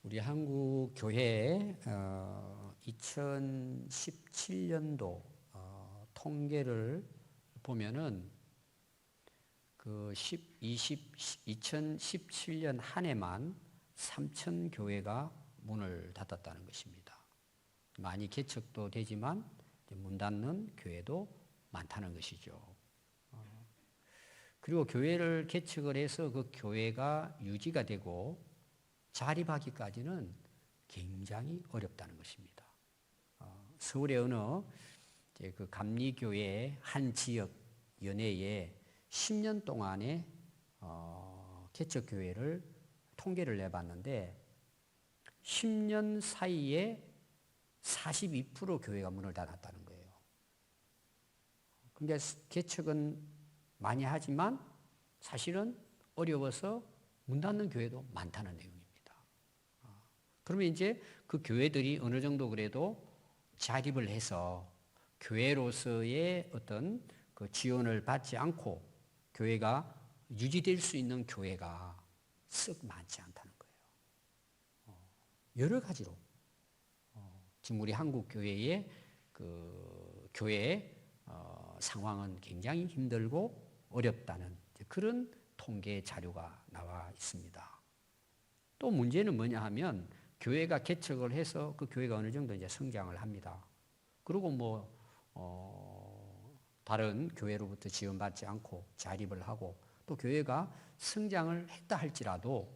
우리 한국 교회 2017년도 통계를 보면은 그 2017년 한 해만 3,000 교회가 문을 닫았다는 것입니다. 많이 개척도 되지만 문 닫는 교회도 많다는 것이죠. 그리고 교회를 개척을 해서 그 교회가 유지가 되고 자립하기까지는 굉장히 어렵다는 것입니다. 서울의 어느 그 감리교회 한 지역 연회에 10년 동안의 개척교회를 통계를 내봤는데 10년 사이에 42% 교회가 문을 닫았다는 거예요. 그러니까 개척은 많이 하지만 사실은 어려워서 문 닫는 교회도 많다는 내용입니다. 그러면 이제 그 교회들이 어느 정도 그래도 자립을 해서 교회로서의 어떤 그 지원을 받지 않고 교회가 유지될 수 있는 교회가 썩 많지 않다는 거예요. 여러 가지로 지금 우리 한국 교회의 그 교회 상황은 굉장히 힘들고 어렵다는 그런 통계 자료가 나와 있습니다. 또 문제는 뭐냐 하면 교회가 개척을 해서 그 교회가 어느 정도 이제 성장을 합니다. 그리고 다른 교회로부터 지원받지 않고 자립을 하고 또 교회가 성장을 했다 할지라도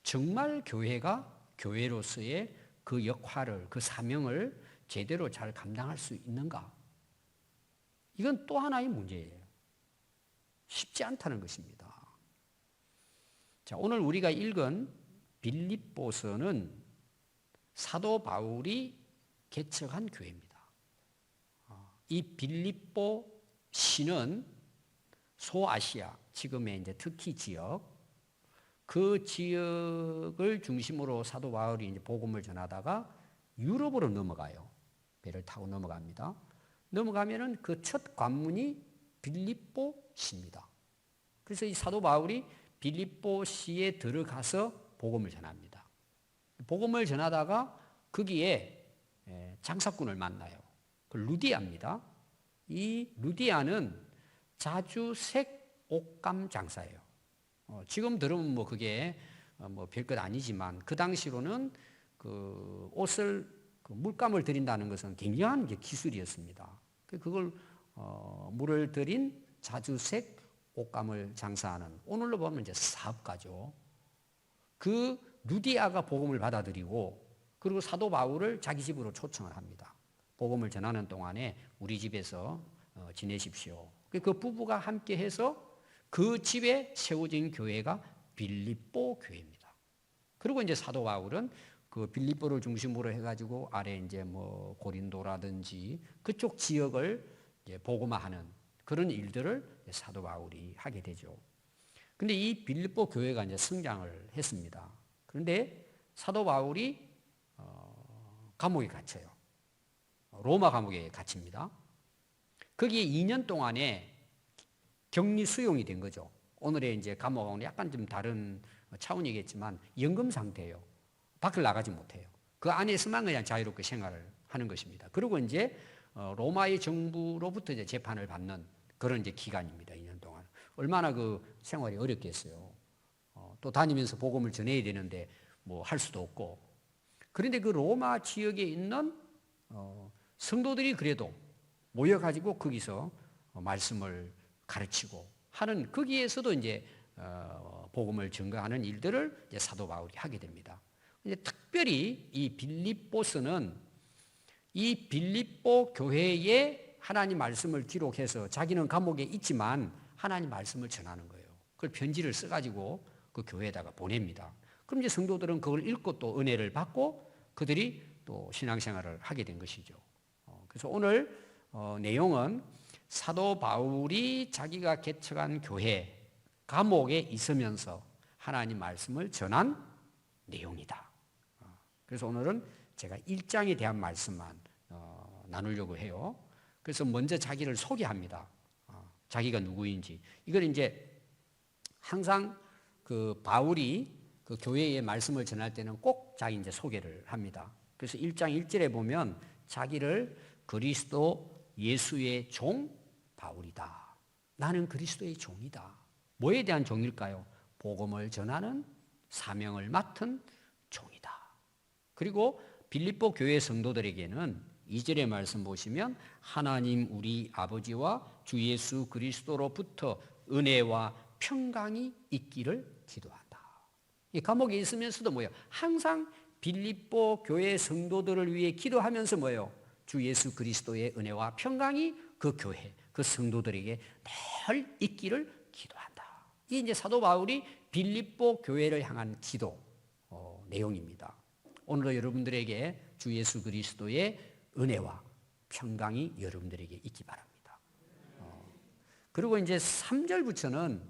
정말 교회가 교회로서의 그 역할을, 그 사명을 제대로 잘 감당할 수 있는가? 이건 또 하나의 문제예요. 쉽지 않다는 것입니다. 자, 오늘 우리가 읽은 빌립보서는 사도 바울이 개척한 교회입니다. 이 빌립보 시는 소아시아, 지금의 이제 터키 지역, 그 지역을 중심으로 사도 바울이 이제 복음을 전하다가 유럽으로 넘어가요. 배를 타고 넘어갑니다. 넘어가면은 그 첫 관문이 빌립보 시입니다. 그래서 이 사도 바울이 빌립보 시에 들어가서 복음을 전합니다. 복음을 전하다가 거기에 장사꾼을 만나요. 그 루디아입니다. 이 루디아는 자주색 옷감 장사예요. 지금 들으면 그게 별것 아니지만 그 당시로는 그 옷을 그 물감을 들인다는 것은 굉장한 기술이었습니다. 그걸 물을 들인 자주색 옷감을 장사하는 오늘로 보면 이제 사업가죠. 그 루디아가 복음을 받아들이고 그리고 사도 바울을 자기 집으로 초청을 합니다. 복음을 전하는 동안에 우리 집에서 지내십시오. 그 부부가 함께 해서 그 집에 세워진 교회가 빌립보 교회입니다. 그리고 이제 사도 바울은 그 빌립보를 중심으로 해가지고 아래 이제 고린도라든지 그쪽 지역을 이제 복음화하는 그런 일들을 사도 바울이 하게 되죠. 근데 이 빌립보 교회가 이제 성장을 했습니다. 그런데 사도 바울이 감옥에 갇혀요. 로마 감옥에 갇힙니다. 거기에 2년 동안에 격리 수용이 된 거죠. 오늘의 이제 감옥은 약간 좀 다른 차원이겠지만 연금 상태예요. 밖을 나가지 못해요. 그 안에서만 그냥 자유롭게 생활을 하는 것입니다. 그리고 이제 로마의 정부로부터 이제 재판을 받는 그런 이제 기간입니다. 2년 동안. 얼마나 그 생활이 어렵겠어요. 또 다니면서 복음을 전해야 되는데 할 수도 없고. 그런데 그 로마 지역에 있는 성도들이 그래도 모여가지고 거기서 말씀을 가르치고 하는 거기에서도 이제 복음을 증거하는 일들을 이제 사도 바울이 하게 됩니다. 이제 특별히 이 빌립보서는 이 빌립보 교회에 하나님 말씀을 기록해서 자기는 감옥에 있지만 하나님 말씀을 전하는 거예요. 그걸 편지를 써가지고 그 교회에다가 보냅니다. 그럼 이제 성도들은 그걸 읽고 또 은혜를 받고 그들이 또 신앙생활을 하게 된 것이죠. 그래서 오늘 내용은 사도 바울이 자기가 개척한 교회 감옥에 있으면서 하나님 말씀을 전한 내용이다. 그래서 오늘은 제가 1장에 대한 말씀만 나누려고 해요. 그래서 먼저 자기를 소개합니다. 자기가 누구인지. 이걸 이제 항상 그 바울이 그 교회의 말씀을 전할 때는 꼭 자기 이제 소개를 합니다. 그래서 1장 1절에 보면 자기를 그리스도 예수의 종 바울이다. 나는 그리스도의 종이다. 뭐에 대한 종일까요? 복음을 전하는 사명을 맡은 종이다. 그리고 빌립보 교회 성도들에게는 2절의 말씀 보시면 하나님 우리 아버지와 주 예수 그리스도로부터 은혜와 평강이 있기를 기도한다. 이 감옥에 있으면서도 뭐예요? 항상 빌립보 교회 성도들을 위해 기도하면서 뭐예요? 주 예수 그리스도의 은혜와 평강이 그 교회, 그 성도들에게 늘 있기를 기도한다. 이게 이제 사도 바울이 빌립보 교회를 향한 기도 내용입니다. 오늘도 여러분들에게 주 예수 그리스도의 은혜와 평강이 여러분들에게 있기 바랍니다. 그리고 이제 3절부터는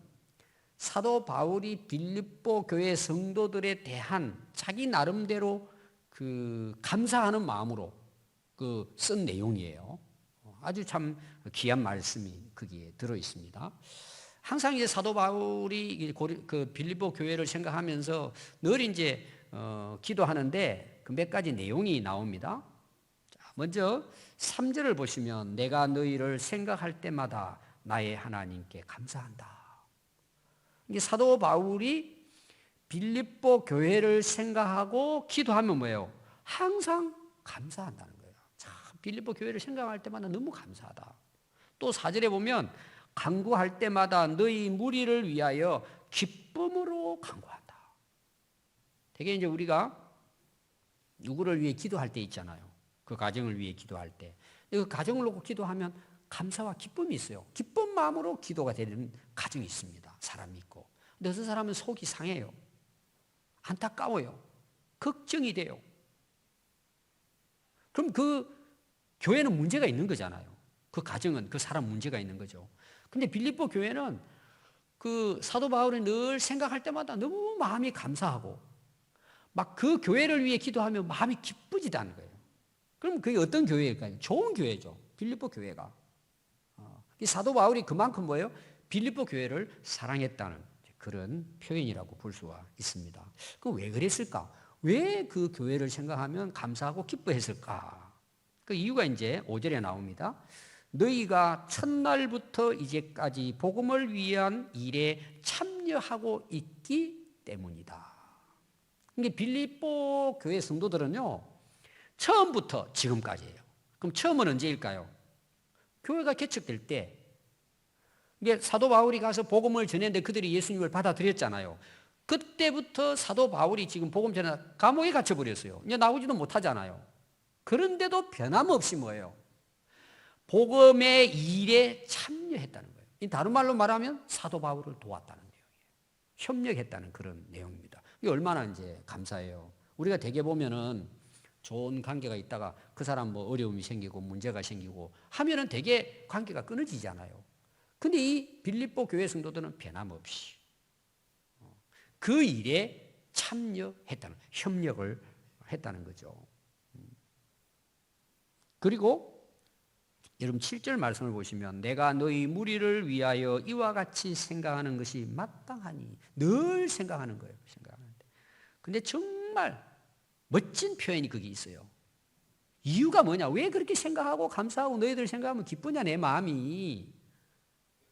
사도 바울이 빌립보 교회 성도들에 대한 자기 나름대로 그 감사하는 마음으로 그 쓴 내용이에요. 아주 참 귀한 말씀이 거기에 들어 있습니다. 항상 이제 사도 바울이 그 빌립보 교회를 생각하면서 늘 이제 기도하는데 그 몇 가지 내용이 나옵니다. 먼저 3절을 보시면 내가 너희를 생각할 때마다 나의 하나님께 감사한다. 이게 사도 바울이 빌립보 교회를 생각하고 기도하면 뭐예요? 항상 감사한다는 거예요. 참 빌립보 교회를 생각할 때마다 너무 감사하다. 또 4절에 보면 간구할 때마다 너희 무리를 위하여 기쁨으로 간구한다. 되게 이제 우리가 누구를 위해 기도할 때 있잖아요. 그 가정을 위해 기도할 때. 그 가정을 놓고 기도하면 감사와 기쁨이 있어요. 기쁜 마음으로 기도가 되는 가정이 있습니다. 사람이 있고. 근데 어떤 사람은 속이 상해요. 안타까워요. 걱정이 돼요. 그럼 그 교회는 문제가 있는 거잖아요. 그 가정은 그 사람 문제가 있는 거죠. 근데 빌립보 교회는 그 사도 바울이 늘 생각할 때마다 너무 마음이 감사하고 막 그 교회를 위해 기도하면 마음이 기쁘지도 않은 거예요. 그럼 그게 어떤 교회일까요? 좋은 교회죠. 빌립보 교회가. 이 사도 바울이 그만큼 뭐예요? 빌립보 교회를 사랑했다는 그런 표현이라고 볼 수가 있습니다. 그 왜 그랬을까? 왜 그 교회를 생각하면 감사하고 기뻐했을까? 그 이유가 이제 5절에 나옵니다. 너희가 첫날부터 이제까지 복음을 위한 일에 참여하고 있기 때문이다. 이게 빌립보 교회 성도들은요, 처음부터 지금까지예요. 그럼 처음은 언제일까요? 교회가 개척될 때, 이게 사도 바울이 가서 복음을 전했는데 그들이 예수님을 받아들였잖아요. 그때부터 사도 바울이 지금 복음 전에 감옥에 갇혀버렸어요. 이제 나오지도 못하잖아요. 그런데도 변함없이 뭐예요? 복음의 일에 참여했다는 거예요. 다른 말로 말하면 사도 바울을 도왔다는 내용이에요. 협력했다는 그런 내용입니다. 이게 얼마나 이제 감사해요. 우리가 대개 보면은 좋은 관계가 있다가 그 사람 뭐 어려움이 생기고 문제가 생기고 하면은 대개 관계가 끊어지잖아요. 근데 이 빌립보 교회 성도들은 변함없이 그 일에 참여했다는, 협력을 했다는 거죠. 그리고 여러분 7절 말씀을 보시면 내가 너희 무리를 위하여 이와 같이 생각하는 것이 마땅하니 늘 생각하는 거예요. 생각하는데. 근데 정말 멋진 표현이 거기 있어요. 이유가 뭐냐? 왜 그렇게 생각하고 감사하고 너희들 생각하면 기쁘냐 내 마음이.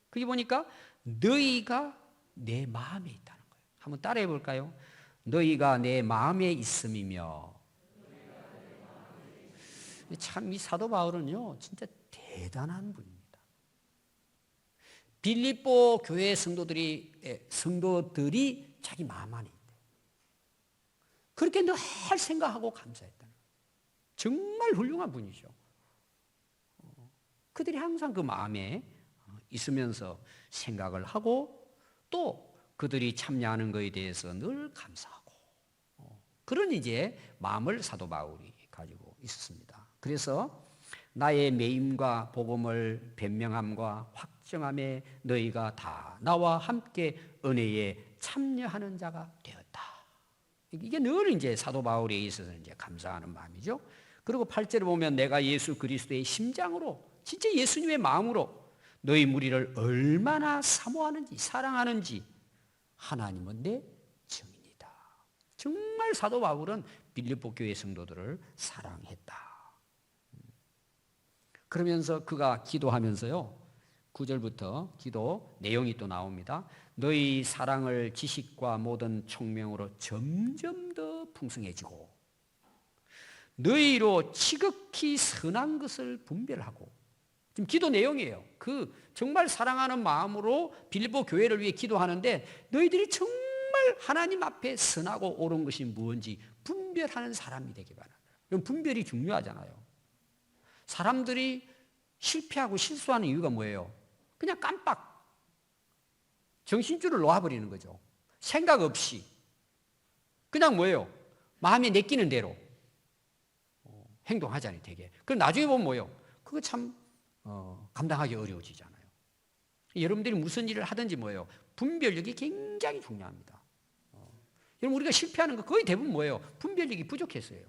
거기 보니까 너희가 내 마음에 있다는 거예요. 한번 따라해 볼까요? 너희가 내 마음에 있음이며. 참 이 사도 바울은요 진짜 대단한 분입니다. 빌립보 교회 성도들이 자기 마음 안에 있대요. 그렇게 늘 생각하고 감사했다는 거예요. 정말 훌륭한 분이죠. 그들이 항상 그 마음에 있으면서 생각을 하고 또 그들이 참여하는 것에 대해서 늘 감사하고 그런 이제 마음을 사도 바울이 가지고 있었습니다. 그래서 나의 매임과 복음을 변명함과 확정함에 너희가 다 나와 함께 은혜에 참여하는 자가 되었다. 이게 늘 이제 사도 바울에 있어서 이제 감사하는 마음이죠. 그리고 8절에 보면 내가 예수 그리스도의 심장으로 진짜 예수님의 마음으로 너희 무리를 얼마나 사모하는지 사랑하는지 하나님은 내 증인이다. 정말 사도 바울은 빌립보 교회 성도들을 사랑했다. 그러면서 그가 기도하면서요. 9절부터 기도 내용이 또 나옵니다. 너희 사랑을 지식과 모든 총명으로 점점 더 풍성해지고 너희로 지극히 선한 것을 분별하고, 지금 기도 내용이에요. 그 정말 사랑하는 마음으로 빌립보 교회를 위해 기도하는데 너희들이 정말 하나님 앞에 선하고 옳은 것이 무엇인지 분별하는 사람이 되기 바랍니다. 그럼 분별이 중요하잖아요. 사람들이 실패하고 실수하는 이유가 뭐예요? 그냥 깜빡 정신줄을 놓아버리는 거죠. 생각 없이 그냥 뭐예요? 마음에 내키는 대로 행동하잖아요. 되게. 그럼 나중에 보면 뭐예요? 그거 참 감당하기 어려워지잖아요. 여러분들이 무슨 일을 하든지 뭐예요? 분별력이 굉장히 중요합니다. 여러분 우리가 실패하는 거 거의 대부분 뭐예요? 분별력이 부족했어요.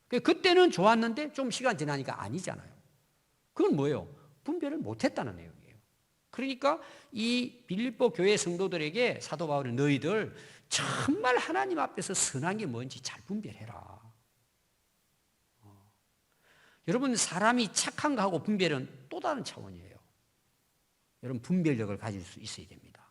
그때는 좋았는데 좀 시간 지나니까 아니잖아요. 그건 뭐예요? 분별을 못했다는 내용이에요. 그러니까 이 빌립보 교회 성도들에게 사도 바울은 너희들 정말 하나님 앞에서 선한 게 뭔지 잘 분별해라. 여러분 사람이 착한 거하고 분별은 또 다른 차원이에요. 여러분 분별력을 가질 수 있어야 됩니다.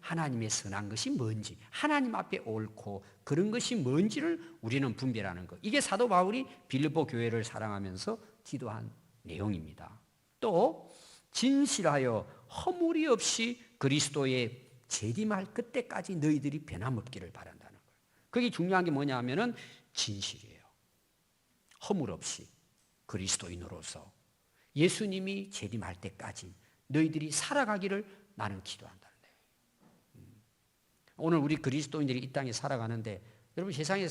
하나님의 선한 것이 뭔지, 하나님 앞에 옳고 그런 것이 뭔지를 우리는 분별하는 것. 이게 사도 바울이 빌립보 교회를 사랑하면서 기도한 내용입니다. 또 진실하여 허물이 없이 그리스도의 재림할 그때까지 너희들이 변함없기를 바란다는 거예요. 그게 중요한 게 뭐냐 하면은 진실이에요. 허물 없이 그리스도인으로서 예수님이 재림할 때까지 너희들이 살아가기를 나는 기도한다는 거예요. 오늘 우리 그리스도인들이 이 땅에 살아가는데 여러분 세상에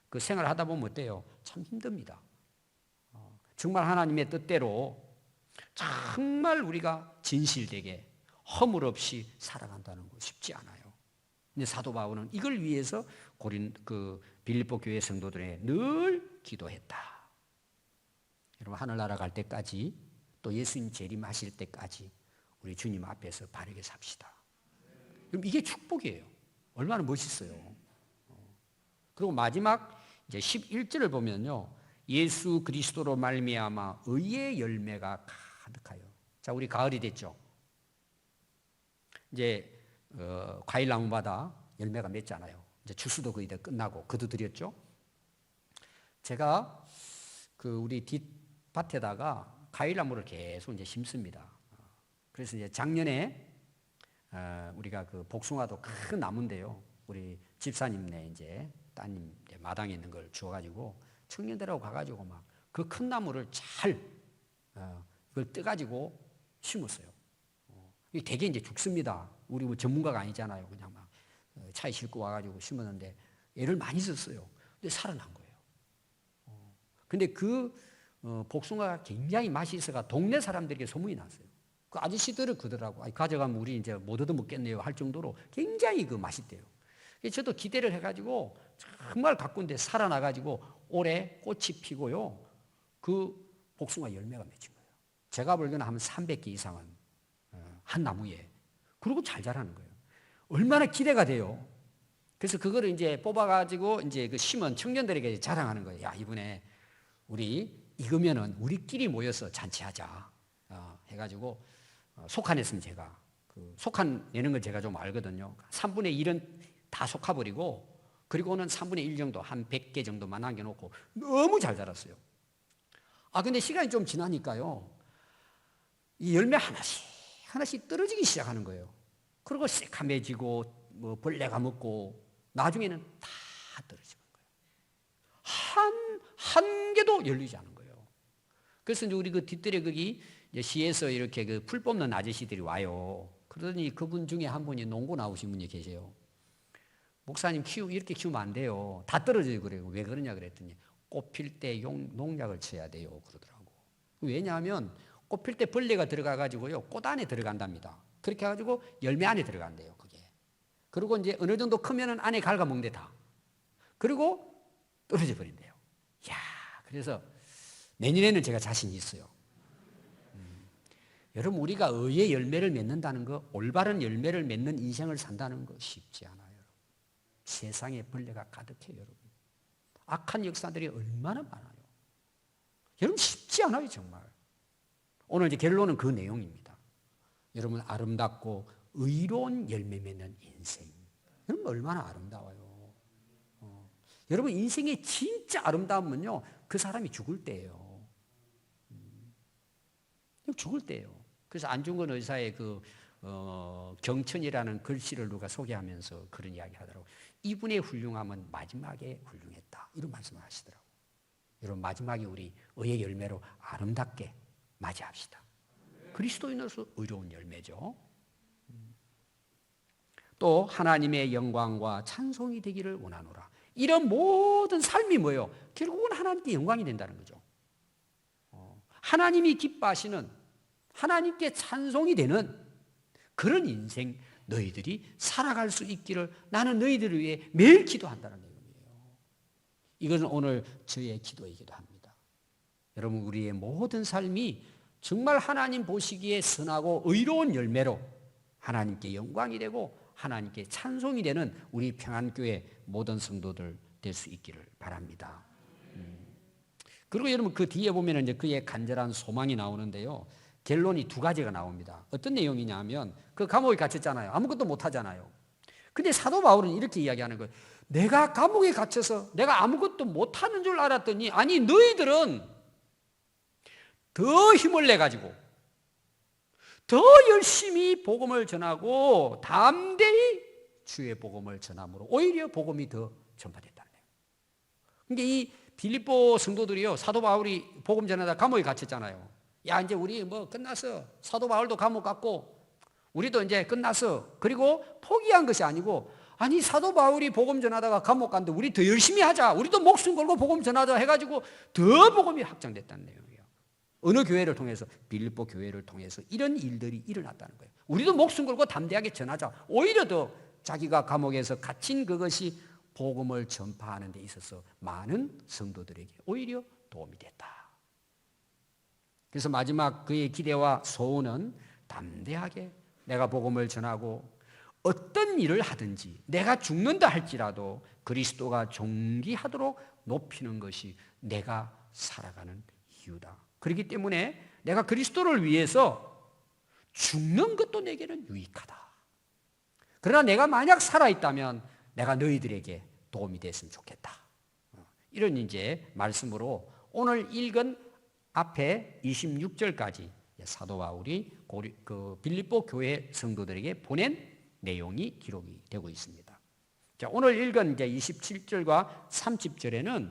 그 생활을 하다 보면 어때요? 참 힘듭니다. 정말 하나님의 뜻대로 정말 우리가 진실되게 허물 없이 살아간다는 거 쉽지 않아요. 근데 사도 바울은 이걸 위해서 빌립보 교회 성도들에 늘 기도했다. 여러분 하늘나라 갈 때까지 또 예수님 재림하실 때까지 우리 주님 앞에서 바르게 삽시다. 그럼 이게 축복이에요. 얼마나 멋있어요. 그리고 마지막 이제 11절을 보면요. 예수 그리스도로 말미암아 의의 열매가 가득하여. 자, 우리 가을이 됐죠. 이제 과일 나무마다 열매가 맺잖아요. 이제 주수도 거의 다 끝나고 거두드렸죠. 제가 우리 뒷밭에다가 과일 나무를 계속 이제 심습니다. 그래서 이제 작년에 우리가 복숭아도 큰 나무인데요. 우리 집사님네 이제 따님 마당에 있는 걸 주워가지고 청년들하고 가가지고 막 그 큰 나무를 잘 그걸 떠가지고 심었어요. 이게 되게 이제 죽습니다. 우리 뭐 전문가가 아니잖아요. 그냥 막 차에 싣고 와가지고 심었는데 애를 많이 썼어요. 근데 살아난 거예요. 근데 복숭아가 굉장히 맛이 있어가 동네 사람들에게 소문이 났어요. 그 아저씨들은 그러더라고. 가져가면 우리 이제 못 얻어먹겠네요 할 정도로 굉장히 맛있대요. 저도 기대를 해가지고 정말 가꾼데 살아나가지고 올해 꽃이 피고요. 그 복숭아 열매가 맺힌 거예요. 제가 보기에는 한 300개 이상은 한 나무에. 그리고 잘 자라는 거예요. 얼마나 기대가 돼요. 그래서 그거를 이제 뽑아가지고 이제 심은 청년들에게 자랑하는 거예요. 야, 이번에 우리 익으면은 우리끼리 모여서 잔치하자. 해가지고 속한했으면 제가 속한 내는 걸 제가 좀 알거든요. 3분의 1은 다 속아버리고 그리고는 3분의 1 정도 한 100개 정도만 남겨놓고 너무 잘 자랐어요. 근데 시간이 좀 지나니까요. 이 열매 하나씩 떨어지기 시작하는 거예요. 그리고 새카매지고 뭐 벌레가 먹고 나중에는 다 떨어지는 거예요. 한 개도 열리지 않은 거예요. 그래서 이제 우리 뒷뜰에 거기 시에서 이렇게 풀 뽑는 아저씨들이 와요. 그러더니 그분 중에 한 분이 농고 나오신 분이 계세요. 목사님 이렇게 키우면 안 돼요. 다 떨어져요. 그래요. 왜 그러냐 그랬더니 꽃 필 때 농약을 쳐야 돼요. 그러더라고. 왜냐하면 꽃 필 때 벌레가 들어가가지고요. 꽃 안에 들어간답니다. 그렇게 해가지고 열매 안에 들어간대요. 그게. 그리고 이제 어느 정도 크면은 안에 갉아먹는데 다. 그리고 떨어져 버린대요. 야, 그래서 내년에는 제가 자신이 있어요. 여러분 우리가 의의 열매를 맺는다는 거, 올바른 열매를 맺는 인생을 산다는 거 쉽지 않아요. 세상에 벌레가 가득해요, 여러분. 악한 역사들이 얼마나 많아요. 여러분 쉽지 않아요, 정말. 오늘 이제 결론은 그 내용입니다. 여러분 아름답고 의로운 열매 맺는 인생. 여러분 얼마나 아름다워요. 여러분 인생의 진짜 아름다움은요, 그 사람이 죽을 때예요. 죽을 때예요. 그래서 안중근 의사의 경천이라는 글씨를 누가 소개하면서 그런 이야기 하더라고요. 이분의 훌륭함은 마지막에 훌륭했다. 이런 말씀을 하시더라고요. 여러분 마지막에 우리 의의 열매로 아름답게 맞이합시다. 그리스도인으로서 의로운 열매죠. 또 하나님의 영광과 찬송이 되기를 원하노라. 이런 모든 삶이 뭐예요? 결국은 하나님께 영광이 된다는 거죠. 하나님이 기뻐하시는, 하나님께 찬송이 되는 그런 인생 너희들이 살아갈 수 있기를 나는 너희들을 위해 매일 기도한다는 내용이에요. 이것은 오늘 저의 기도이기도 합니다. 여러분 우리의 모든 삶이 정말 하나님 보시기에 선하고 의로운 열매로 하나님께 영광이 되고 하나님께 찬송이 되는 우리 평안교회 모든 성도들 될 수 있기를 바랍니다. 그리고 여러분 그 뒤에 보면 이제 그의 간절한 소망이 나오는데요. 결론이 두 가지가 나옵니다. 어떤 내용이냐 하면 그 감옥에 갇혔잖아요. 아무것도 못하잖아요. 근데 사도 바울은 이렇게 이야기하는 거예요. 내가 감옥에 갇혀서 내가 아무것도 못하는 줄 알았더니 아니 너희들은 더 힘을 내가지고 더 열심히 복음을 전하고 담대히 주의 복음을 전함으로 오히려 복음이 더 전파됐다는 거예요. 그러니까 이 빌립보 성도들이요, 사도 바울이 복음 전하다 감옥에 갇혔잖아요. 야 이제 우리 뭐 끝났어. 사도 바울도 감옥 갔고 우리도 이제 끝났어. 그리고 포기한 것이 아니고 아니 사도 바울이 복음 전하다가 감옥 갔는데 우리 더 열심히 하자. 우리도 목숨 걸고 복음 전하자 해가지고 더 복음이 확장됐다는 내용이에요. 어느 교회를 통해서? 빌립보 교회를 통해서 이런 일들이 일어났다는 거예요. 우리도 목숨 걸고 담대하게 전하자. 오히려 더 자기가 감옥에서 갇힌 그것이 복음을 전파하는 데 있어서 많은 성도들에게 오히려 도움이 됐다. 그래서 마지막 그의 기대와 소원은 담대하게 내가 복음을 전하고 어떤 일을 하든지 내가 죽는다 할지라도 그리스도가 존귀하도록 높이는 것이 내가 살아가는 이유다. 그렇기 때문에 내가 그리스도를 위해서 죽는 것도 내게는 유익하다. 그러나 내가 만약 살아있다면 내가 너희들에게 도움이 됐으면 좋겠다. 이런 이제 말씀으로 오늘 읽은 앞에 26절까지 사도 바울이 그 빌립보 교회 성도들에게 보낸 내용이 기록이 되고 있습니다. 자, 오늘 읽은 이제 27절과 30절에는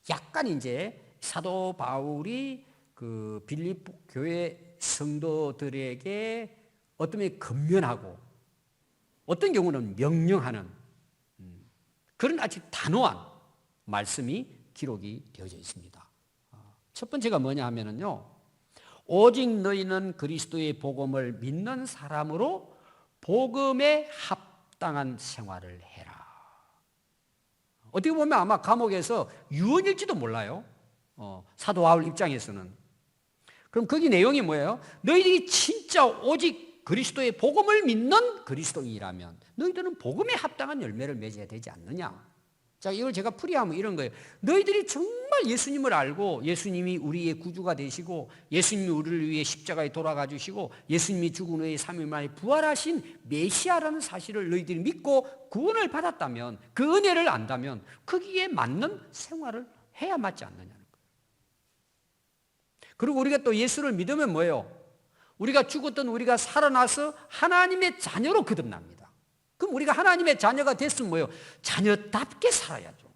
약간 이제 사도 바울이 그 빌립보 교회 성도들에게 어떤 면에 건면하고 어떤 경우는 명령하는 그런 아주 단호한 말씀이 기록이 되어져 있습니다. 첫 번째가 뭐냐 하면은요, 오직 너희는 그리스도의 복음을 믿는 사람으로 복음에 합당한 생활을 해라. 어떻게 보면 아마 감옥에서 유언일지도 몰라요. 사도 바울 입장에서는. 그럼 거기 내용이 뭐예요? 너희들이 진짜 오직 그리스도의 복음을 믿는 그리스도인이라면 너희들은 복음에 합당한 열매를 맺어야 되지 않느냐? 자, 이걸 제가 풀이하면 이런 거예요. 너희들이 정말 예수님을 알고 예수님이 우리의 구주가 되시고 예수님이 우리를 위해 십자가에 돌아가 주시고 예수님이 죽은 후에 3일 만에 부활하신 메시아라는 사실을 너희들이 믿고 구원을 받았다면 그 은혜를 안다면 거기에 맞는 생활을 해야 맞지 않느냐는 거예요. 그리고 우리가 또 예수를 믿으면 뭐예요? 우리가 죽었던 우리가 살아나서 하나님의 자녀로 거듭납니다. 그럼 우리가 하나님의 자녀가 됐으면 뭐예요? 자녀답게 살아야죠.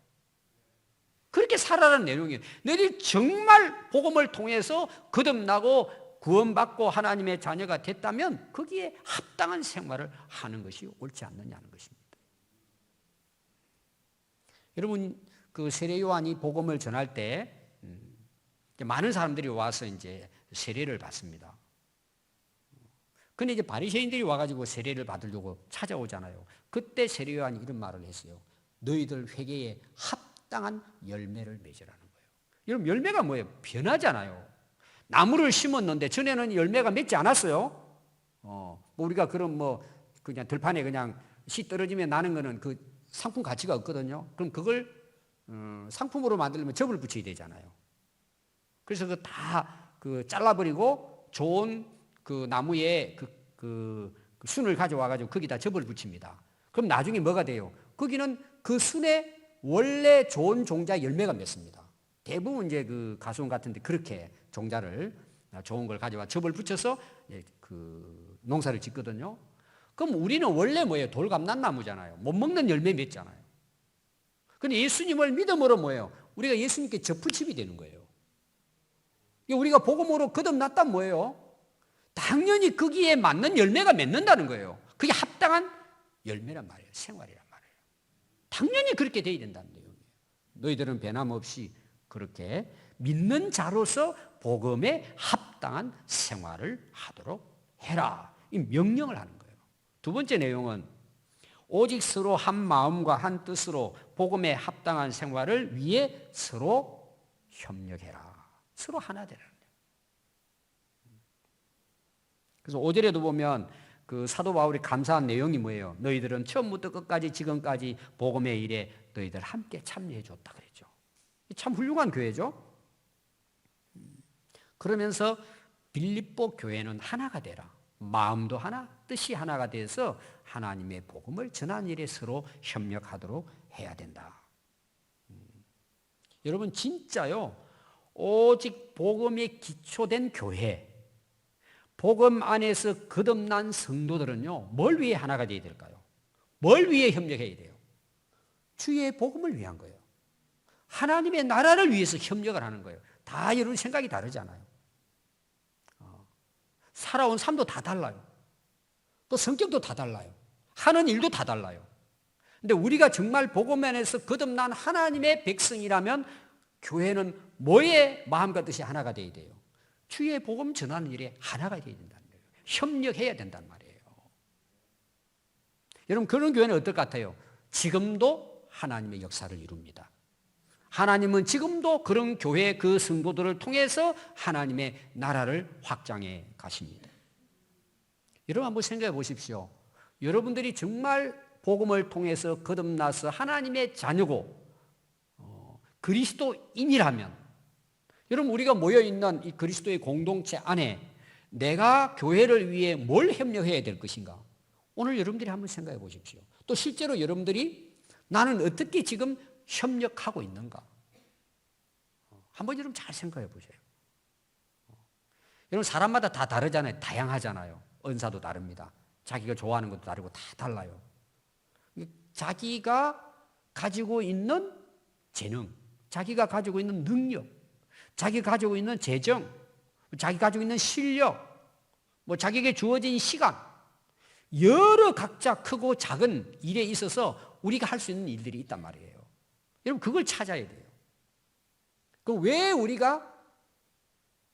그렇게 살아라는 내용이에요. 너희들이 정말 복음을 통해서 거듭나고 구원받고 하나님의 자녀가 됐다면 거기에 합당한 생활을 하는 것이 옳지 않느냐는 것입니다. 여러분, 그 세례 요한이 복음을 전할 때 많은 사람들이 와서 이제 세례를 받습니다. 근데 이제 바리새인들이 와가지고 세례를 받으려고 찾아오잖아요. 그때 세례 요한이 이런 말을 했어요. 너희들 회개에 합당한 열매를 맺으라는 거예요. 여러분, 열매가 뭐예요? 변하잖아요. 나무를 심었는데 전에는 열매가 맺지 않았어요. 뭐 우리가 그런 뭐 그냥 들판에 그냥 씨 떨어지면 나는 거는 그 상품 가치가 없거든요. 그럼 그걸 상품으로 만들려면 접을 붙여야 되잖아요. 그래서 그 잘라버리고 좋은 그 나무에 그 순을 가져와가지고 거기다 접을 붙입니다. 그럼 나중에 뭐가 돼요? 거기는 그 순에 원래 좋은 종자 열매가 맺습니다. 대부분 이제 그 가수원 같은데 그렇게 종자를 좋은 걸 가져와 접을 붙여서 그 농사를 짓거든요. 그럼 우리는 원래 뭐예요? 돌감난나무잖아요. 못 먹는 열매 맺잖아요. 근데 예수님을 믿음으로 뭐예요? 우리가 예수님께 접붙임이 되는 거예요. 우리가 복음으로 거듭났단 뭐예요? 당연히 거기에 맞는 열매가 맺는다는 거예요. 그게 합당한 열매란 말이에요. 생활이란 말이에요. 당연히 그렇게 돼야 된다는 내용이에요. 너희들은 변함없이 그렇게 믿는 자로서 복음에 합당한 생활을 하도록 해라. 이 명령을 하는 거예요. 두 번째 내용은 오직 서로 한 마음과 한 뜻으로 복음에 합당한 생활을 위해 서로 협력해라. 서로 하나 되라는 거예요. 그래서 5절에도 보면 그 사도 바울이 감사한 내용이 뭐예요? 너희들은 처음부터 끝까지 지금까지 복음의 일에 너희들 함께 참여해 줬다 그랬죠. 참 훌륭한 교회죠. 그러면서 빌립보 교회는 하나가 되라. 마음도 하나, 뜻이 하나가 돼서 하나님의 복음을 전하는 일에 서로 협력하도록 해야 된다. 여러분 진짜요. 오직 복음에 기초된 교회, 복음 안에서 거듭난 성도들은요. 뭘 위해 하나가 되어야 될까요? 뭘 위해 협력해야 돼요? 주의 복음을 위한 거예요. 하나님의 나라를 위해서 협력을 하는 거예요. 다 여러분 생각이 다르잖아요. 살아온 삶도 다 달라요. 또 성격도 다 달라요. 하는 일도 다 달라요. 근데 우리가 정말 복음 안에서 거듭난 하나님의 백성이라면 교회는 뭐의 마음과 뜻이 하나가 되어야 돼요? 주의 복음 전하는 일에 하나가 되어야 된다는 거예요. 협력해야 된단 말이에요. 여러분 그런 교회는 어떨 것 같아요? 지금도 하나님의 역사를 이룹니다. 하나님은 지금도 그런 교회 그 성도들을 통해서 하나님의 나라를 확장해 가십니다. 여러분 한번 생각해 보십시오. 여러분들이 정말 복음을 통해서 거듭나서 하나님의 자녀고 그리스도인이라면 여러분 우리가 모여있는 이 그리스도의 공동체 안에 내가 교회를 위해 뭘 협력해야 될 것인가? 오늘 여러분들이 한번 생각해 보십시오. 또 실제로 여러분들이 나는 어떻게 지금 협력하고 있는가? 한번 여러분 잘 생각해 보세요. 여러분 사람마다 다 다르잖아요. 다양하잖아요. 은사도 다릅니다. 자기가 좋아하는 것도 다르고 다 달라요. 자기가 가지고 있는 재능, 자기가 가지고 있는 능력, 자기가 가지고 있는 재정, 자기가 가지고 있는 실력, 자기에게 주어진 시간, 여러 각자 크고 작은 일에 있어서 우리가 할 수 있는 일들이 있단 말이에요. 여러분 그걸 찾아야 돼요. 그럼 왜 우리가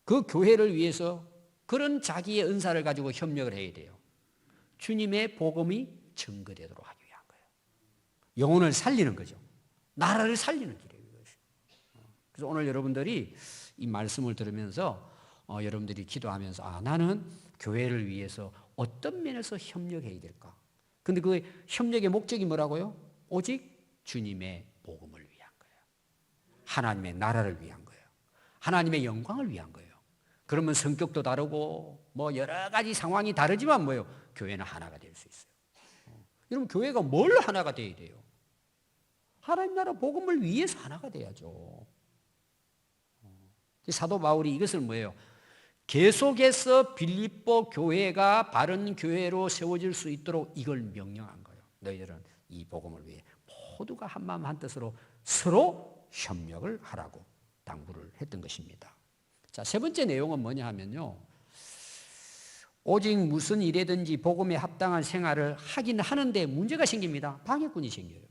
그 교회를 위해서 그런 자기의 은사를 가지고 협력을 해야 돼요? 주님의 복음이 증거되도록 하기 위한 거예요. 영혼을 살리는 거죠. 나라를 살리는 길이에요. 그래서 오늘 여러분들이 이 말씀을 들으면서 여러분들이 기도하면서 나는 교회를 위해서 어떤 면에서 협력해야 될까? 근데 그 협력의 목적이 뭐라고요? 오직 주님의 복음을 위한 거예요. 하나님의 나라를 위한 거예요. 하나님의 영광을 위한 거예요. 그러면 성격도 다르고 여러 가지 상황이 다르지만 뭐예요? 교회는 하나가 될 수 있어요. 여러분 교회가 뭘 하나가 돼야 돼요? 하나님 나라 복음을 위해서 하나가 돼야죠. 사도 바울이 이것을 뭐예요? 계속해서 빌립보 교회가 바른 교회로 세워질 수 있도록 이걸 명령한 거예요. 너희들은 이 복음을 위해 모두가 한 마음 한 뜻으로 서로 협력을 하라고 당부를 했던 것입니다. 자, 세 번째 내용은 뭐냐 하면요. 오직 무슨 일에든지 복음에 합당한 생활을 하긴 하는데 문제가 생깁니다. 방해꾼이 생겨요.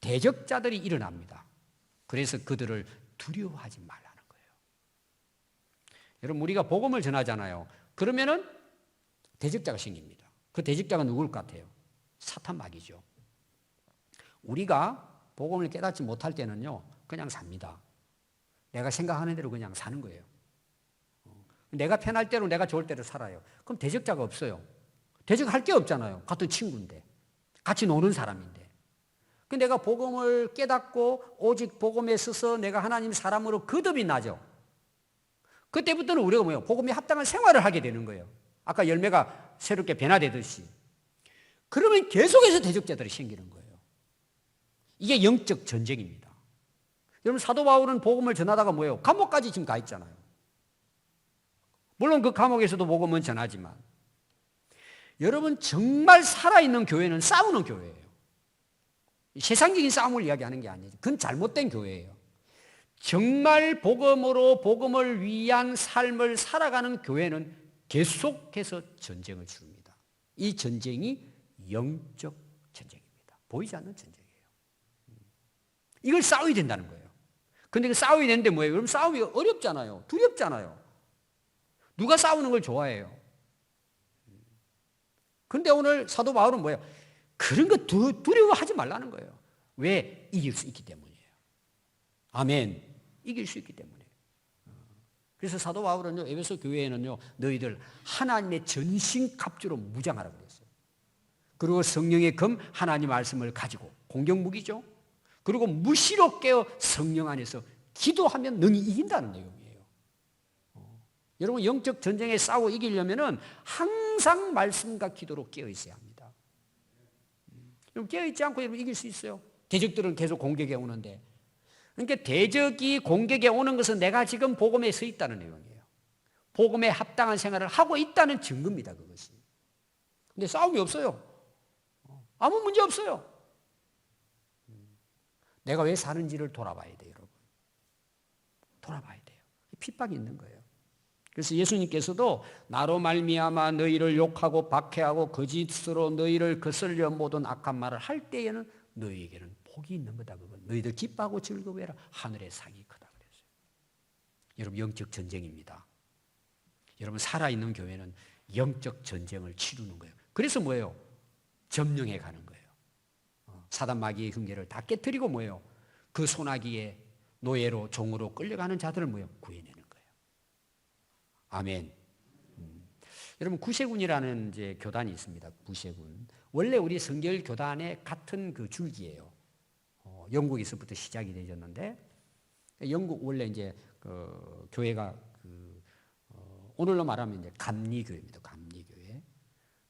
대적자들이 일어납니다. 그래서 그들을 두려워하지 말라는 거예요. 여러분 우리가 복음을 전하잖아요. 그러면은 대적자가 생깁니다. 그 대적자가 누굴 것 같아요? 사탄 마귀죠. 우리가 복음을 깨닫지 못할 때는요. 그냥 삽니다. 내가 생각하는 대로 그냥 사는 거예요. 내가 편할 대로 내가 좋을 대로 살아요. 그럼 대적자가 없어요. 대적할 게 없잖아요. 같은 친구인데. 같이 노는 사람인데. 그 내가 복음을 깨닫고 오직 복음에 서서 내가 하나님 사람으로 거듭이 나죠. 그때부터는 우리가 뭐예요? 복음에 합당한 생활을 하게 되는 거예요. 아까 열매가 새롭게 변화되듯이. 그러면 계속해서 대적자들이 생기는 거예요. 이게 영적 전쟁입니다. 여러분 사도 바울은 복음을 전하다가 뭐예요? 감옥까지 지금 가 있잖아요. 물론 그 감옥에서도 복음은 전하지만 여러분 정말 살아있는 교회는 싸우는 교회예요. 세상적인 싸움을 이야기하는 게 아니에요. 그건 잘못된 교회예요. 정말 복음으로 복음을 위한 삶을 살아가는 교회는 계속해서 전쟁을 치릅니다. 이 전쟁이 영적 전쟁입니다. 보이지 않는 전쟁이에요. 이걸 싸워야 된다는 거예요. 근데 그 싸워야 되는데 뭐예요? 그럼 싸움이 어렵잖아요. 두렵잖아요. 누가 싸우는 걸 좋아해요? 근데 오늘 사도 바울은 뭐예요? 그런 거 두려워하지 말라는 거예요. 왜? 이길 수 있기 때문이에요. 아멘. 이길 수 있기 때문에. 그래서 사도 바울은요, 에베소 교회에는요, 너희들 하나님의 전신갑주로 무장하라고 그랬어요. 그리고 성령의 검 하나님 말씀을 가지고 공격 무기죠. 그리고 무시로 깨어 성령 안에서 기도하면 능히 이긴다는 내용이에요. 여러분 영적 전쟁에 싸워 이기려면은 항상 말씀과 기도로 깨어 있어야 합니다. 깨어 있지 않고 여러분 이길 수 있어요? 대적들은 계속 공격해 오는데. 그러니까 대적이 공격해 오는 것은 내가 지금 복음에 서 있다는 내용이에요. 복음에 합당한 생활을 하고 있다는 증거입니다, 그것이. 근데 싸움이 없어요. 아무 문제 없어요. 내가 왜 사는지를 돌아봐야 돼요, 여러분. 돌아봐야 돼요. 핍박이 있는 거예요. 그래서 예수님께서도 나로 말미암아 너희를 욕하고 박해하고 거짓으로 너희를 거슬려 모든 악한 말을 할 때에는 너희에게는 복이 있는 거다. 그건 너희들 기뻐하고 즐거워해라. 하늘의 상이 크다 그랬어요. 여러분 영적 전쟁입니다. 여러분 살아있는 교회는 영적 전쟁을 치르는 거예요. 그래서 뭐예요? 점령해 가는 거예요. 사단 마귀의 흉계를 다 깨뜨리고 뭐예요? 그 소나기의 노예로 종으로 끌려가는 자들을 뭐예요? 구해내는 거예요. 아멘. 여러분 구세군이라는 이제 교단이 있습니다. 구세군. 원래 우리 성결 교단의 같은 그 줄기예요. 영국에서부터 시작이 되었는데 영국 원래 이제 그 교회가 오늘로 말하면 이제 감리교회입니다. 감리교회.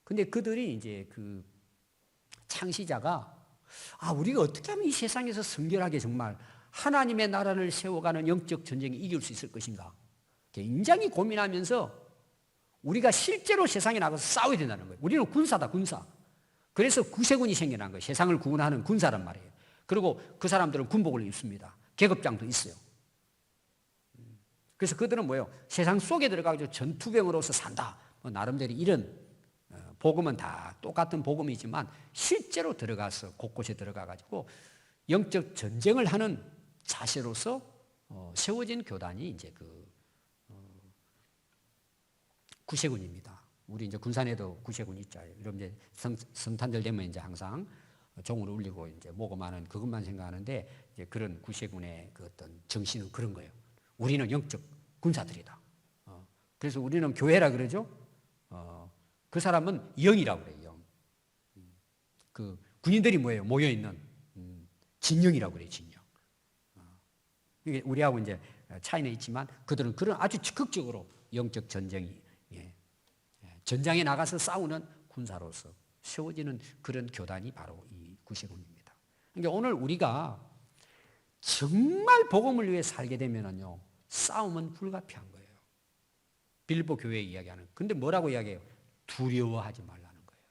근데 그들이 이제 그 창시자가 우리가 어떻게 하면 이 세상에서 성결하게 정말 하나님의 나라를 세워가는 영적 전쟁에 이길 수 있을 것인가? 굉장히 고민하면서 우리가 실제로 세상에 나가서 싸워야 된다는 거예요. 우리는 군사다, 군사. 그래서 구세군이 생겨난 거예요. 세상을 구원하는 군사란 말이에요. 그리고 그 사람들은 군복을 입습니다. 계급장도 있어요. 그래서 그들은 뭐예요? 세상 속에 들어가서 전투병으로서 산다. 나름대로 이런 복음은 다 똑같은 복음이지만 실제로 들어가서 곳곳에 들어가가지고 영적 전쟁을 하는 자세로서 세워진 교단이 이제 그 구세군입니다. 우리 이제 군산에도 구세군 있죠. 여러분 이제 성탄절 되면 이제 항상 종을 울리고 이제 모금하는 그것만 생각하는데 이제 그런 구세군의 그 어떤 정신은 그런 거예요. 우리는 영적 군사들이다. 그래서 우리는 교회라 그러죠. 그 사람은 영이라고 그래요. 영. 그 군인들이 뭐예요? 모여 있는 진영이라고 그래요. 진영. 이게 우리하고 이제 차이는 있지만 그들은 그런 아주 적극적으로 영적 전쟁이 전장에 나가서 싸우는 군사로서 세워지는 그런 교단이 바로 이 구세군입니다. 그러니까 오늘 우리가 정말 복음을 위해 살게 되면은요 싸움은 불가피한 거예요. 빌보 교회 이야기하는. 근데 뭐라고 이야기해요? 두려워하지 말라는 거예요.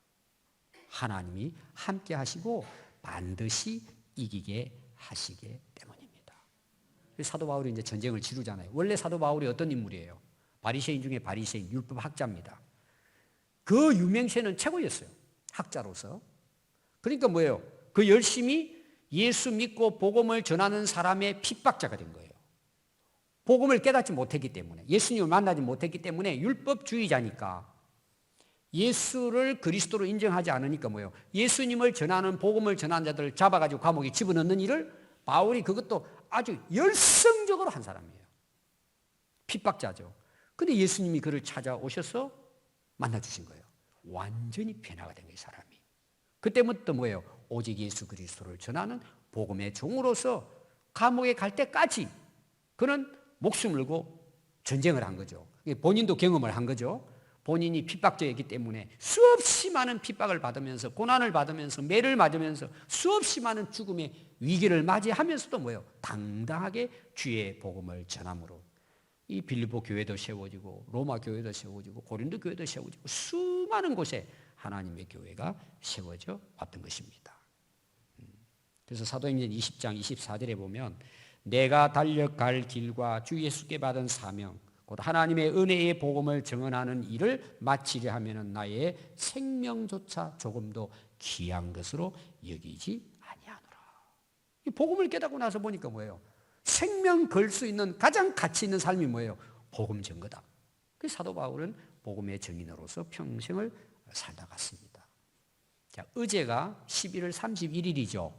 하나님이 함께 하시고 반드시 이기게 하시기 때문입니다. 사도 바울이 이제 전쟁을 치르잖아요. 원래 사도 바울이 어떤 인물이에요? 바리새인 중에 바리새인, 율법 학자입니다. 그 유명세는 최고였어요. 학자로서. 그러니까 뭐예요? 그 열심히 예수 믿고 복음을 전하는 사람의 핍박자가 된 거예요. 복음을 깨닫지 못했기 때문에, 예수님을 만나지 못했기 때문에 율법주의자니까 예수를 그리스도로 인정하지 않으니까 뭐예요? 예수님을 전하는 복음을 전하는 자들을 잡아가지고 감옥에 집어넣는 일을 바울이 그것도 아주 열성적으로 한 사람이에요. 핍박자죠. 근데 예수님이 그를 찾아오셔서 만나주신 거예요. 완전히 변화가 된 거예요, 사람이. 그때부터 뭐예요? 오직 예수 그리스도를 전하는 복음의 종으로서 감옥에 갈 때까지 그는 목숨을 걸고 전쟁을 한 거죠. 본인도 경험을 한 거죠. 본인이 핍박자였기 때문에 수없이 많은 핍박을 받으면서 고난을 받으면서 매를 맞으면서 수없이 많은 죽음의 위기를 맞이하면서도 뭐예요? 당당하게 주의 복음을 전함으로 이 빌립보 교회도 세워지고 로마 교회도 세워지고 고린도 교회도 세워지고 수많은 곳에 하나님의 교회가 세워져 왔던 것입니다. 그래서 사도행전 20장 24절에 보면 내가 달려갈 길과 주 예수께 받은 사명 곧 하나님의 은혜의 복음을 증언하는 일을 마치려 하면은 나의 생명조차 조금도 귀한 것으로 여기지 아니하노라. 이 복음을 깨닫고 나서 보니까 뭐예요? 생명 걸 수 있는 가장 가치 있는 삶이 뭐예요? 복음 증거다. 그 사도 바울은 복음의 증인으로서 평생을 살다 갔습니다. 자, 어제가 11월 31일이죠.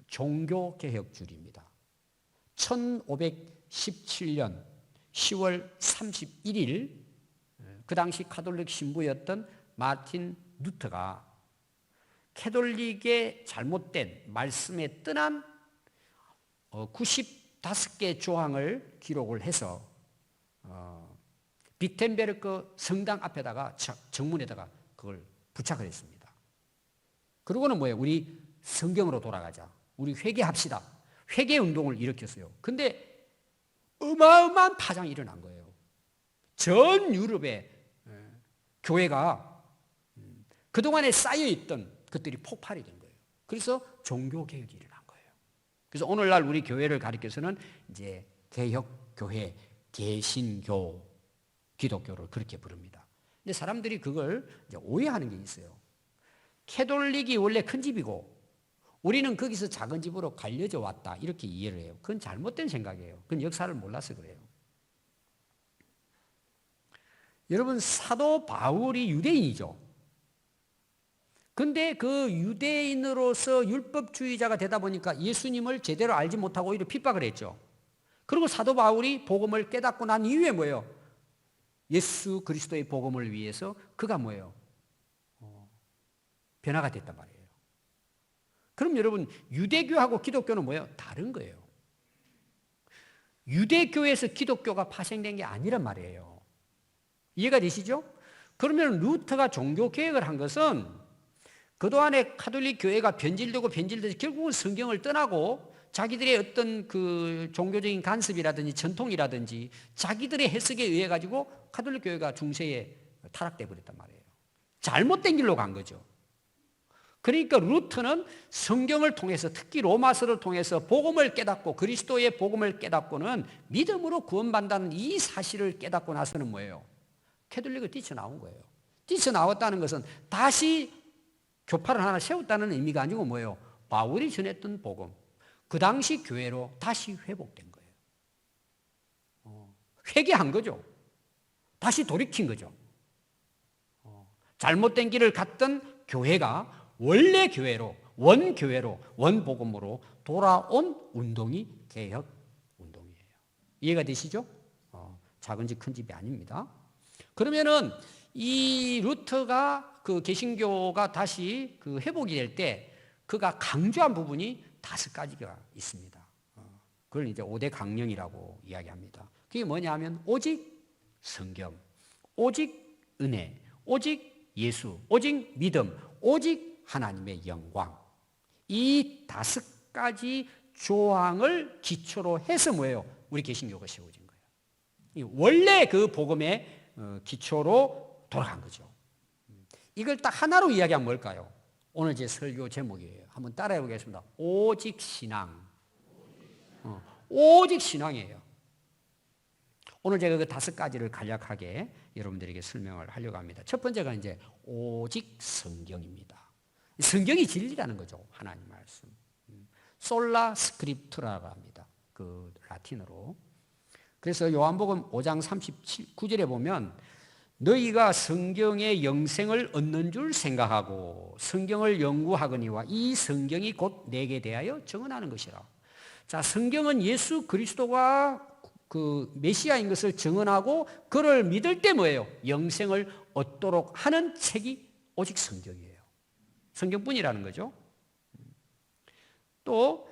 종교개혁주일입니다. 1517년 10월 31일 그 당시 가톨릭 신부였던 마틴 루터가 캐톨릭의 잘못된 말씀에 떠난 95개 조항을 기록을 해서 비텐베르크 성당 앞에다가 정문에다가 그걸 부착을 했습니다. 그러고는 뭐예요? 우리 성경으로 돌아가자. 우리 회개합시다. 회개 운동을 일으켰어요. 근데 어마어마한 파장이 일어난 거예요. 전 유럽의 교회가 그동안에 쌓여있던 것들이 폭발이 된 거예요. 그래서 종교개혁이 일어난 거예요. 그래서 오늘날 우리 교회를 가리켜서는 이제 개혁교회, 개신교, 기독교를 그렇게 부릅니다. 근데 사람들이 그걸 이제 오해하는 게 있어요. 캐톨릭이 원래 큰 집이고 우리는 거기서 작은 집으로 갈려져 왔다 이렇게 이해를 해요. 그건 잘못된 생각이에요. 그건 역사를 몰라서 그래요. 여러분 사도 바울이 유대인이죠. 근데 그 유대인으로서 율법주의자가 되다 보니까 예수님을 제대로 알지 못하고 오히려 핍박을 했죠. 그리고 사도 바울이 복음을 깨닫고 난 이후에 뭐예요? 예수 그리스도의 복음을 위해서 그가 뭐예요? 변화가 됐단 말이에요. 그럼 여러분 유대교하고 기독교는 뭐예요? 다른 거예요. 유대교에서 기독교가 파생된 게 아니란 말이에요. 이해가 되시죠? 그러면 루터가 종교개혁을 한 것은 그동안에 가톨릭 교회가 변질되고 변질돼서 결국은 성경을 떠나고 자기들의 어떤 그 종교적인 간섭이라든지 전통이라든지 자기들의 해석에 의해 가지고 가톨릭 교회가 중세에 타락돼 버렸단 말이에요. 잘못된 길로 간 거죠. 그러니까 루터는 성경을 통해서 특히 로마서를 통해서 복음을 깨닫고 그리스도의 복음을 깨닫고는 믿음으로 구원받는다는 이 사실을 깨닫고 나서는 뭐예요? 캐톨릭을 뛰쳐나온 거예요. 뛰쳐나왔다는 것은 다시 교파를 하나 세웠다는 의미가 아니고 뭐예요? 바울이 전했던 복음, 그 당시 교회로 다시 회복된 거예요. 회개한 거죠. 다시 돌이킨 거죠. 잘못된 길을 갔던 교회가 원래 교회로, 원교회로, 원복음으로 돌아온 운동이 개혁 운동이에요. 이해가 되시죠? 작은 집, 큰 집이 아닙니다. 그러면은 이 루터가 그 개신교가 다시 그 회복이 될 때 그가 강조한 부분이 5가지가 있습니다. 그걸 이제 5대 강령이라고 이야기합니다. 그게 뭐냐면 오직 성경, 오직 은혜, 오직 예수, 오직 믿음, 오직 하나님의 영광. 이 5가지 조항을 기초로 해서 뭐예요? 우리 개신교가 세워진 거예요. 원래 그 복음의 기초로 돌아간 거죠. 이걸 딱 하나로 이야기하면 뭘까요? 오늘 제 설교 제목이에요. 한번 따라해 보겠습니다. 오직 신앙. 오직 신앙이에요. 오늘 제가 그 5가지를 간략하게 여러분들에게 설명을 하려고 합니다. 첫 번째가 이제 오직 성경입니다. 성경이 진리라는 거죠. 하나님 말씀. 솔라 스크립투라고 합니다. 그 라틴어로. 그래서 요한복음 5장 39절에 보면 너희가 성경의 영생을 얻는 줄 생각하고 성경을 연구하거니와 이 성경이 곧 내게 대하여 증언하는 것이라. 자, 성경은 예수 그리스도가 그 메시아인 것을 증언하고 그를 믿을 때 뭐예요? 영생을 얻도록 하는 책이 오직 성경이에요. 성경뿐이라는 거죠. 또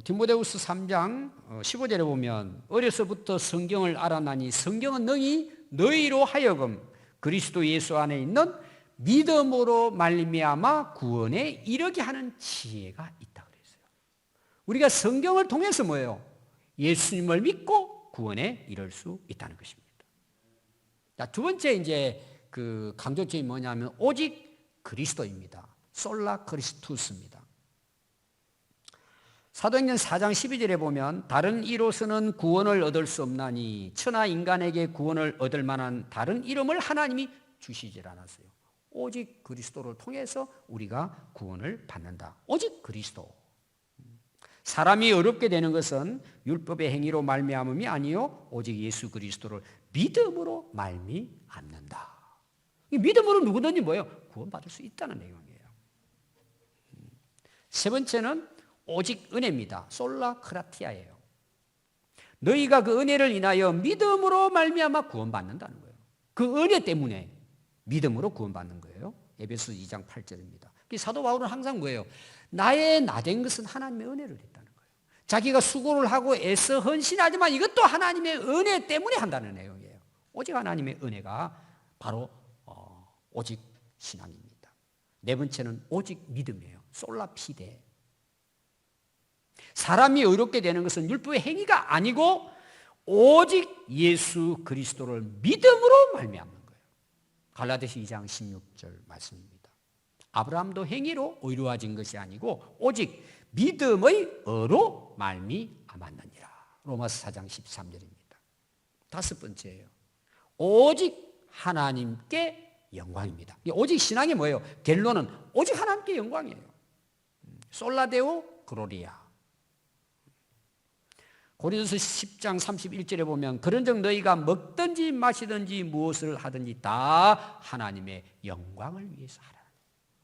디모데후서 3장 15절에 보면 어려서부터 성경을 알아나니 성경은 너희로 하여금 그리스도 예수 안에 있는 믿음으로 말미암아 구원에 이르게 하는 지혜가 있다 그랬어요. 우리가 성경을 통해서 뭐예요? 예수님을 믿고 구원에 이를 수 있다는 것입니다. 자, 두 번째 이제 그 강조점이 뭐냐면 오직 그리스도입니다. 솔라 크리스투스입니다. 사도행전 4장 12절에 보면 다른 이로서는 구원을 얻을 수 없나니 천하 인간에게 구원을 얻을 만한 다른 이름을 하나님이 주시질 않았어요. 오직 그리스도를 통해서 우리가 구원을 받는다. 오직 그리스도. 사람이 어렵게 되는 것은 율법의 행위로 말미암음이 아니요 오직 예수 그리스도를 믿음으로 말미암는다. 이 믿음으로 누구든지 뭐예요? 구원받을 수 있다는 내용이에요. 세 번째는 오직 은혜입니다. 솔라 크라티아예요. 너희가 그 은혜를 인하여 믿음으로 말미암아 구원받는다는 거예요. 그 은혜 때문에 믿음으로 구원받는 거예요. 에베소 2장 8절입니다. 사도 바울은 항상 뭐예요? 나의 나된 것은 하나님의 은혜를 했다는 거예요. 자기가 수고를 하고 애써 헌신하지만 이것도 하나님의 은혜 때문에 한다는 내용이에요. 오직 하나님의 은혜가 바로 오직 신앙입니다. 네 번째는 오직 믿음이에요. 솔라 피데. 사람이 의롭게 되는 것은 율법의 행위가 아니고 오직 예수 그리스도를 믿음으로 말미암는 거예요. 갈라디아서 2장 16절 말씀입니다. 아브라함도 행위로 의로워진 것이 아니고 오직 믿음의 의로 말미암았느니라. 로마서 4장 13절입니다. 다섯 번째예요. 오직 하나님께 영광입니다. 오직 신앙이 뭐예요? 결론은 오직 하나님께 영광이에요. 솔라데오 그로리아. 고린도서 10장 31절에 보면 그런즉 너희가 먹든지 마시든지 무엇을 하든지 다 하나님의 영광을 위해서 하라.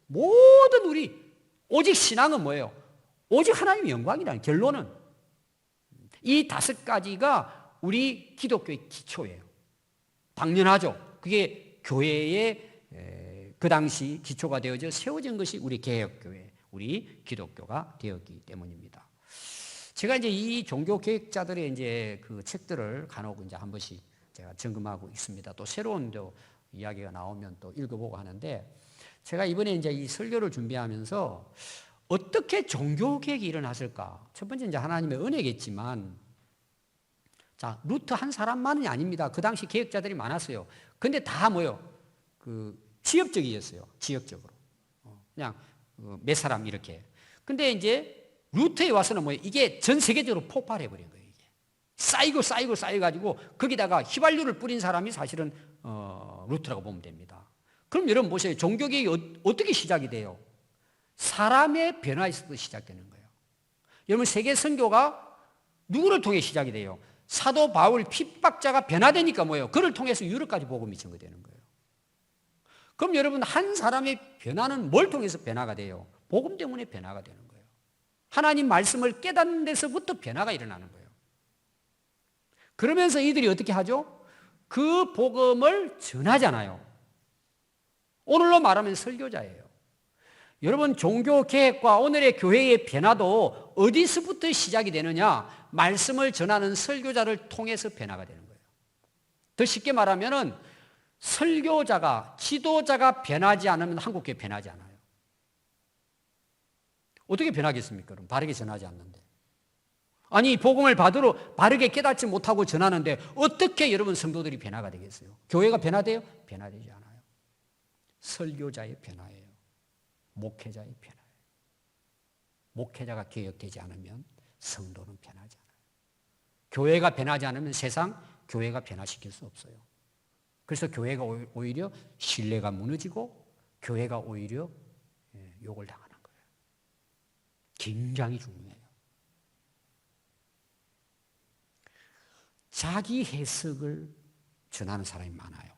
모든 우리 오직 신앙은 뭐예요? 오직 하나님의 영광이라는 결론은 이 다섯 가지가 우리 기독교의 기초예요. 당연하죠. 그게 교회의 그 당시 기초가 되어져 세워진 것이 우리 개혁교회, 우리 기독교가 되었기 때문입니다. 제가 이제 이 종교 개혁자들의 이제 그 책들을 간혹 이제 한 번씩 제가 점검하고 있습니다. 또 새로운 또 이야기가 나오면 또 읽어보고 하는데 제가 이번에 이제 이 설교를 준비하면서 어떻게 종교 개혁이 일어났을까? 첫 번째 이제 하나님의 은혜겠지만, 자, 루트 한 사람만이 아닙니다. 그 당시 개혁자들이 많았어요. 근데 다 뭐요? 그 지역적이었어요. 지역적으로. 그냥 몇 사람 이렇게. 근데 이제 루트에 와서는 뭐예요? 이게 전 세계적으로 폭발해버린 거예요. 이게. 쌓여가지고 거기다가 휘발유를 뿌린 사람이 사실은 루트라고 보면 됩니다. 그럼 여러분 보세요. 종교개혁이 어떻게 시작이 돼요? 사람의 변화에서도 시작되는 거예요. 여러분 세계 선교가 누구를 통해 시작이 돼요? 사도 바울 핍박자가 변화되니까 뭐예요? 그를 통해서 유럽까지 복음이 전거되는 거예요. 그럼 여러분 한 사람의 변화는 뭘 통해서 변화가 돼요? 복음 때문에 변화가 되는 거예요. 하나님 말씀을 깨닫는 데서부터 변화가 일어나는 거예요. 그러면서 이들이 어떻게 하죠? 그 복음을 전하잖아요. 오늘로 말하면 설교자예요. 여러분 종교 개혁과 오늘의 교회의 변화도 어디서부터 시작이 되느냐? 말씀을 전하는 설교자를 통해서 변화가 되는 거예요. 더 쉽게 말하면은 설교자가, 지도자가 변하지 않으면 한국교회 변하지 않아요. 어떻게 변하겠습니까? 그럼 바르게 전하지 않는데. 아니 복음을 바르게 깨닫지 못하고 전하는데 어떻게 여러분 성도들이 변화가 되겠어요? 교회가 변화돼요? 변화되지 않아요. 설교자의 변화예요. 목회자의 변화예요. 목회자가 개혁되지 않으면 성도는 변하지 않아요. 교회가 변하지 않으면 세상 교회가 변화시킬 수 없어요. 그래서 교회가 오히려 신뢰가 무너지고 교회가 오히려 욕을 당하는 거예요. 굉장히 중요해요. 자기 해석을 전하는 사람이 많아요.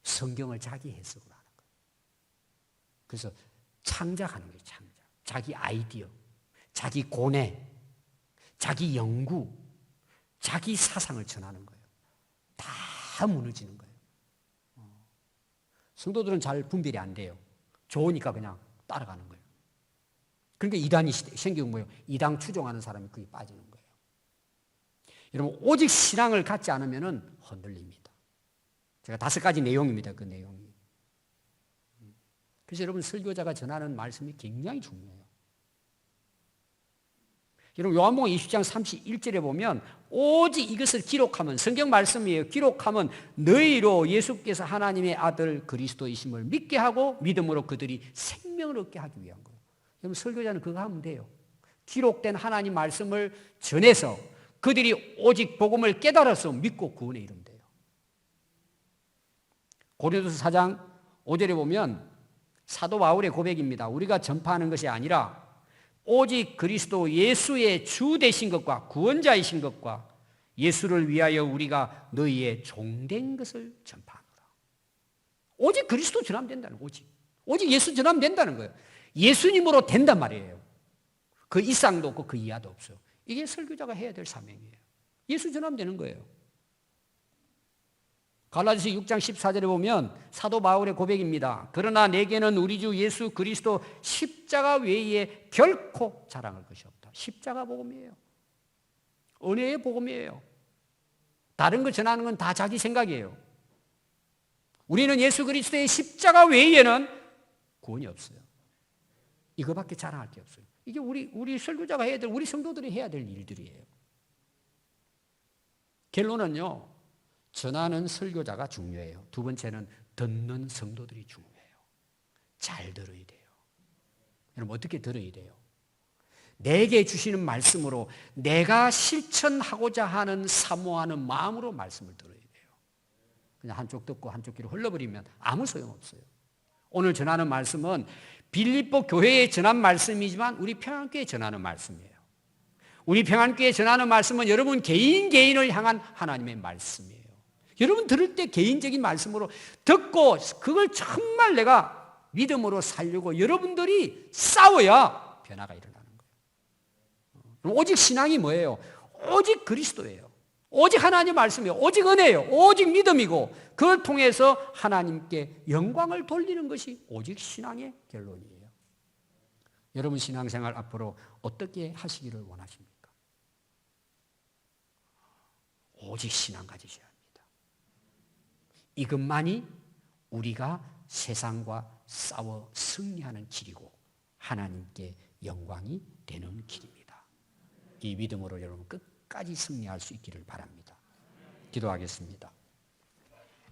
성경을 자기 해석으로 하는 거예요. 그래서 창작하는 거예요. 창작. 자기 아이디어, 자기 고뇌, 자기 연구, 자기 사상을 전하는 거예요. 다 무너지는 거예요. 성도들은 잘 분별이 안 돼요. 좋으니까 그냥 따라가는 거예요. 그러니까 이단이 생기는 거예요. 이단 추종하는 사람이 거기 빠지는 거예요. 여러분, 오직 신앙을 갖지 않으면 흔들립니다. 제가 5가지 내용입니다. 그 내용이. 그래서 여러분, 설교자가 전하는 말씀이 굉장히 중요해요. 여러분, 요한복음 20장 31절에 보면 오직 이것을 기록하면, 성경 말씀이에요. 기록하면 너희로 예수께서 하나님의 아들 그리스도이심을 믿게 하고 믿음으로 그들이 생명을 얻게 하기 위한 거예요. 여러분, 설교자는 그거 하면 돼요. 기록된 하나님 말씀을 전해서 그들이 오직 복음을 깨달아서 믿고 구원에 이르면 돼요. 고린도서 4장 5절에 보면 사도 바울의 고백입니다. 우리가 전파하는 것이 아니라 오직 그리스도 예수의 주 되신 것과 구원자이신 것과 예수를 위하여 우리가 너희의 종된 것을 전파하노라. 오직 그리스도 전하면 된다는 거예요. 오직 예수 전하면 된다는 거예요. 예수님으로 된단 말이에요. 그 이상도 없고 그 이하도 없어요. 이게 설교자가 해야 될 사명이에요. 예수 전하면 되는 거예요. 갈라디아서 6장 14절에 보면 사도 바울의 고백입니다. 그러나 내게는 우리 주 예수 그리스도 십자가 외에 결코 자랑할 것이 없다. 십자가 복음이에요. 은혜의 복음이에요. 다른 거 전하는 건 다 자기 생각이에요. 우리는 예수 그리스도의 십자가 외에는 구원이 없어요. 이거밖에 자랑할 게 없어요. 이게 우리 설교자가 해야 될, 우리 성도들이 해야 될 일들이에요. 결론은요, 전하는 설교자가 중요해요. 두 번째는 듣는 성도들이 중요해요. 잘 들어야 돼요. 여러분, 어떻게 들어야 돼요? 내게 주시는 말씀으로 내가 실천하고자 하는 사모하는 마음으로 말씀을 들어야 돼요. 그냥 한쪽 듣고 한쪽 귀로 흘러버리면 아무 소용없어요. 오늘 전하는 말씀은 빌립보 교회에 전한 말씀이지만 우리 평안교회에 전하는 말씀이에요. 우리 평안교회에 전하는 말씀은 여러분 개인을 향한 하나님의 말씀이에요. 여러분 들을 때 개인적인 말씀으로 듣고 그걸 정말 내가 믿음으로 살려고 여러분들이 싸워야 변화가 일어나는 거예요. 오직 신앙이 뭐예요? 오직 그리스도예요. 오직 하나님의 말씀이에요. 오직 은혜예요. 오직 믿음이고 그걸 통해서 하나님께 영광을 돌리는 것이 오직 신앙의 결론이에요. 여러분 신앙생활 앞으로 어떻게 하시기를 원하십니까? 오직 신앙 가지셔야 합니다. 이것만이 우리가 세상과 싸워 승리하는 길이고 하나님께 영광이 되는 길입니다. 이 믿음으로 여러분 끝까지 승리할 수 있기를 바랍니다. 기도하겠습니다.